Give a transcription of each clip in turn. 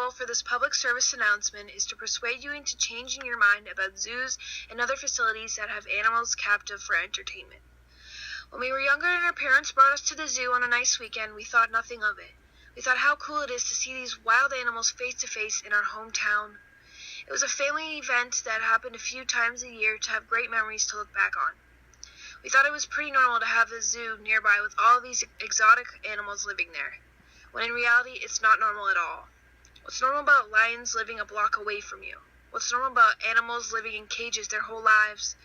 goal for this public service announcement is to persuade you into changing your mind about zoos and other facilities that have animals captive for entertainment. When we were younger and our parents brought us to the zoo on a nice weekend, we thought nothing of it. We thought how cool it is to see these wild animals face to face in our hometown. It was a family event that happened a few times a year to have great memories to look back on. We thought it was pretty normal to have a zoo nearby with all these exotic animals living there, when in reality it's not normal at all. What's normal about lions living a block away from you? What's normal about animals living in cages their whole lives?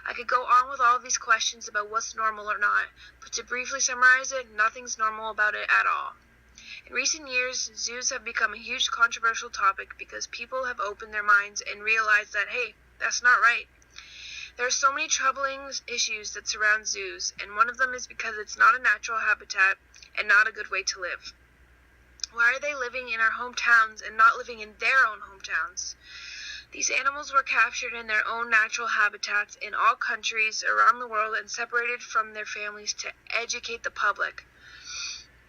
I could go on with all of these questions about what's normal or not, but to briefly summarize it, nothing's normal about it at all. In recent years, zoos have become a huge controversial topic because people have opened their minds and realized that, hey, that's not right. There are so many troubling issues that surround zoos, and one of them is because it's not a natural habitat and not a good way to live. Why are they living in our hometowns and not living in their own hometowns? These animals were captured in their own natural habitats in all countries around the world and separated from their families to educate the public.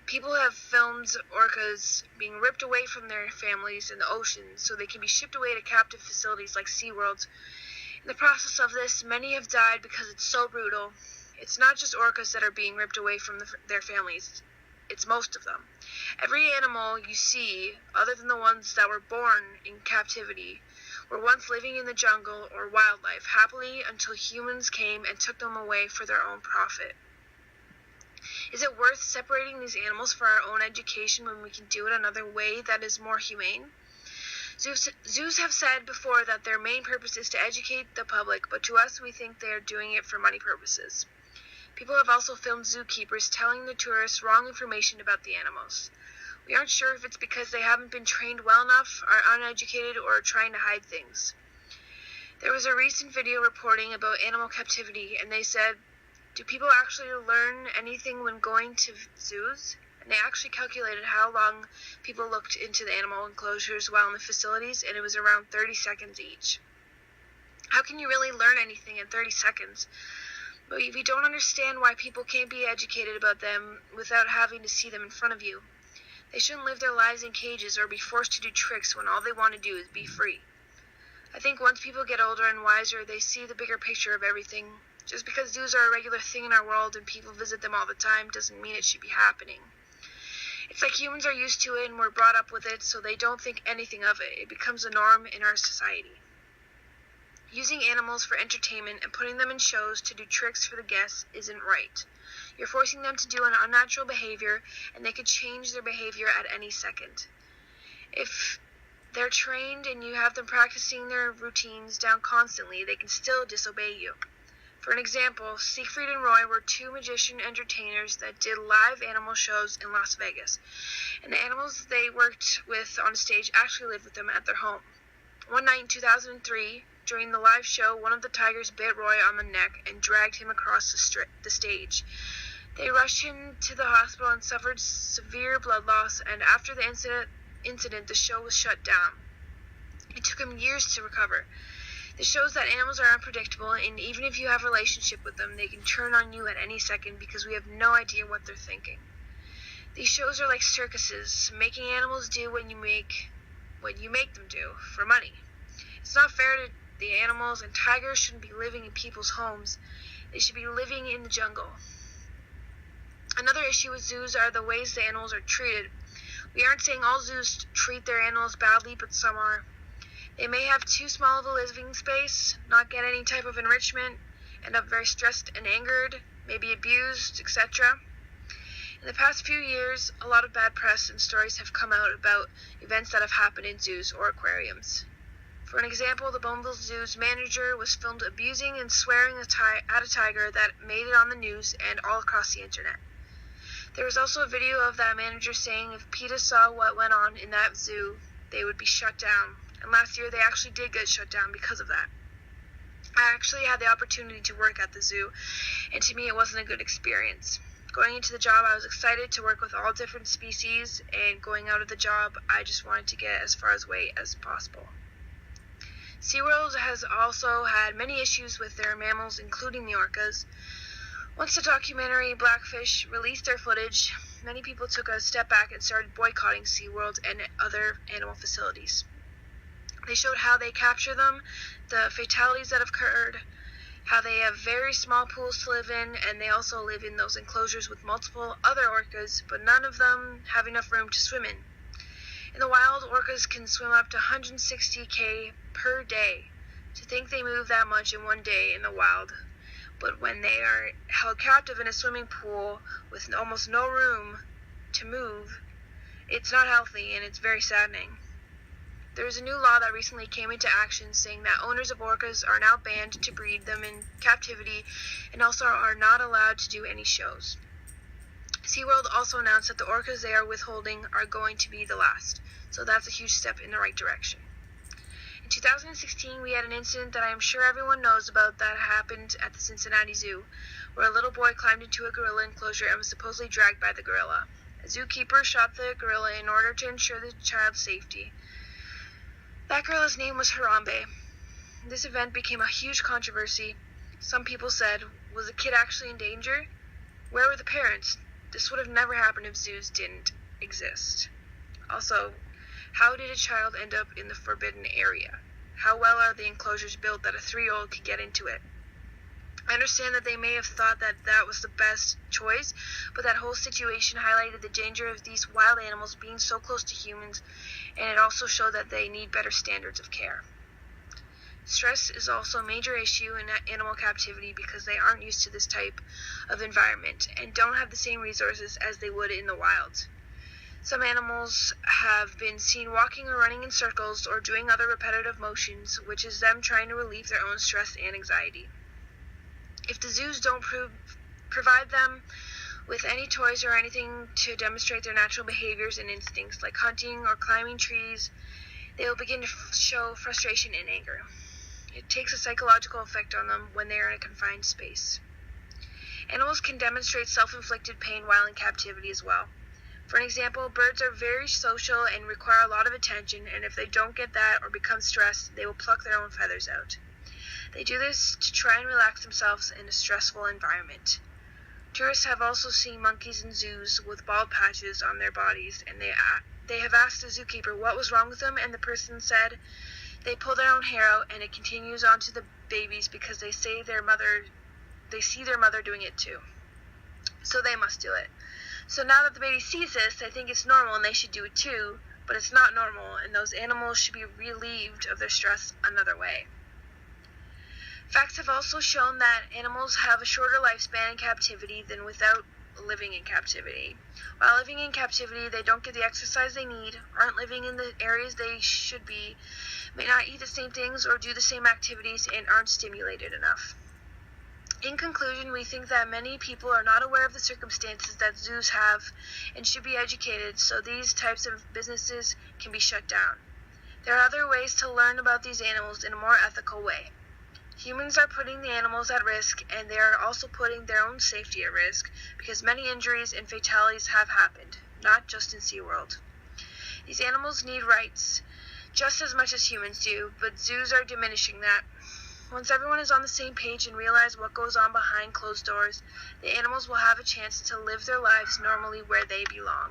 People have filmed orcas being ripped away from their families in the ocean so they can be shipped away to captive facilities like SeaWorld. In the process of this, many have died because it's so brutal. It's not just orcas that are being ripped away from their families. It's most of them. Every animal you see, other than the ones that were born in captivity, were once living in the jungle or wildlife happily until humans came and took them away for their own profit. Is it worth separating these animals for our own education when we can do it another way that is more humane? Zoos have said before that their main purpose is to educate the public, but to us we think they are doing it for money purposes. People have also filmed zookeepers telling the tourists wrong information about the animals. We aren't sure if it's because they haven't been trained well enough, are uneducated, or are trying to hide things. There was a recent video reporting about animal captivity, and they said, do people actually learn anything when going to zoos? And they actually calculated how long people looked into the animal enclosures while in the facilities, and it was around 30 seconds each. How can you really learn anything in 30 seconds? But if you don't understand why people can't be educated about them without having to see them in front of you, they shouldn't live their lives in cages or be forced to do tricks when all they want to do is be free. I think once people get older and wiser, they see the bigger picture of everything. Just because zoos are a regular thing in our world and people visit them all the time doesn't mean it should be happening. It's like humans are used to it and we're brought up with it, so they don't think anything of it. It becomes a norm in our society. Using animals for entertainment and putting them in shows to do tricks for the guests isn't right. You're forcing them to do an unnatural behavior, and they could change their behavior at any second. If they're trained and you have them practicing their routines down constantly, they can still disobey you. For an example, Siegfried and Roy were two magician entertainers that did live animal shows in Las Vegas, and the animals they worked with on stage actually lived with them at their home. One night in 2003, during the live show, one of the tigers bit Roy on the neck and dragged him across the stage. They rushed him to the hospital and suffered severe blood loss, and after the incident, the show was shut down. It took him years to recover. This shows that animals are unpredictable, and even if you have a relationship with them, they can turn on you at any second because we have no idea what they're thinking. These shows are like circuses, making animals do what you make them do for money. It's not fair to the animals, and tigers shouldn't be living in people's homes. They should be living in the jungle. Another issue with zoos are the ways the animals are treated. We aren't saying all zoos treat their animals badly, but some are. They may have too small of a living space, not get any type of enrichment, end up very stressed and angered, maybe abused, etc. In the past few years, a lot of bad press and stories have come out about events that have happened in zoos or aquariums. For an example, the Bonneville Zoo's manager was filmed abusing and swearing at a tiger that made it on the news and all across the internet. There was also a video of that manager saying if PETA saw what went on in that zoo, they would be shut down. And last year, they actually did get shut down because of that. I actually had the opportunity to work at the zoo, and to me, it wasn't a good experience. Going into the job, I was excited to work with all different species, and going out of the job, I just wanted to get as far away as possible. SeaWorld has also had many issues with their mammals, including the orcas. Once the documentary Blackfish released their footage, many people took a step back and started boycotting SeaWorld and other animal facilities. They showed how they capture them, the fatalities that have occurred, how they have very small pools to live in, and they also live in those enclosures with multiple other orcas, but none of them have enough room to swim in. In the wild, orcas can swim up to 160 per day. To think they move that much in one day in the wild, but when they are held captive in a swimming pool with almost no room to move, it's not healthy and it's very saddening. There is a new law that recently came into action saying that owners of orcas are now banned to breed them in captivity and also are not allowed to do any shows. SeaWorld also announced that the orcas they are withholding are going to be the last, so that's a huge step in the right direction. In 2016, we had an incident that I am sure everyone knows about that happened at the Cincinnati Zoo, where a little boy climbed into a gorilla enclosure and was supposedly dragged by the gorilla. A zookeeper shot the gorilla in order to ensure the child's safety. That gorilla's name was Harambe. This event became a huge controversy. Some people said, was the kid actually in danger? Where were the parents? This would have never happened if zoos didn't exist. Also, how did a child end up in the forbidden area? How well are the enclosures built that a 3-year-old could get into it? I understand that they may have thought that that was the best choice, but that whole situation highlighted the danger of these wild animals being so close to humans, and it also showed that they need better standards of care. Stress is also a major issue in animal captivity because they aren't used to this type of environment and don't have the same resources as they would in the wild. Some animals have been seen walking or running in circles or doing other repetitive motions, which is them trying to relieve their own stress and anxiety. If the zoos don't provide them with any toys or anything to demonstrate their natural behaviors and instincts, like hunting or climbing trees, they will begin to show frustration and anger. It takes a psychological effect on them when they are in a confined space. Animals can demonstrate self-inflicted pain while in captivity as well. For an example, birds are very social and require a lot of attention, and if they don't get that or become stressed, they will pluck their own feathers out. They do this to try and relax themselves in a stressful environment. Tourists have also seen monkeys in zoos with bald patches on their bodies, and they have asked the zookeeper what was wrong with them, and the person said they pull their own hair out and it continues on to the babies because they see their mother doing it too. So they must do it. So now that the baby sees this, they think it's normal and they should do it too, but it's not normal, and those animals should be relieved of their stress another way. Facts have also shown that animals have a shorter lifespan in captivity than without living in captivity. While living in captivity, they don't get the exercise they need, aren't living in the areas they should be, may not eat the same things or do the same activities, and aren't stimulated enough. In conclusion, we think that many people are not aware of the circumstances that zoos have and should be educated so these types of businesses can be shut down. There are other ways to learn about these animals in a more ethical way. Humans are putting the animals at risk, and they are also putting their own safety at risk because many injuries and fatalities have happened, not just in SeaWorld. These animals need rights just as much as humans do, but zoos are diminishing that. Once everyone is on the same page and realize what goes on behind closed doors, the animals will have a chance to live their lives normally where they belong.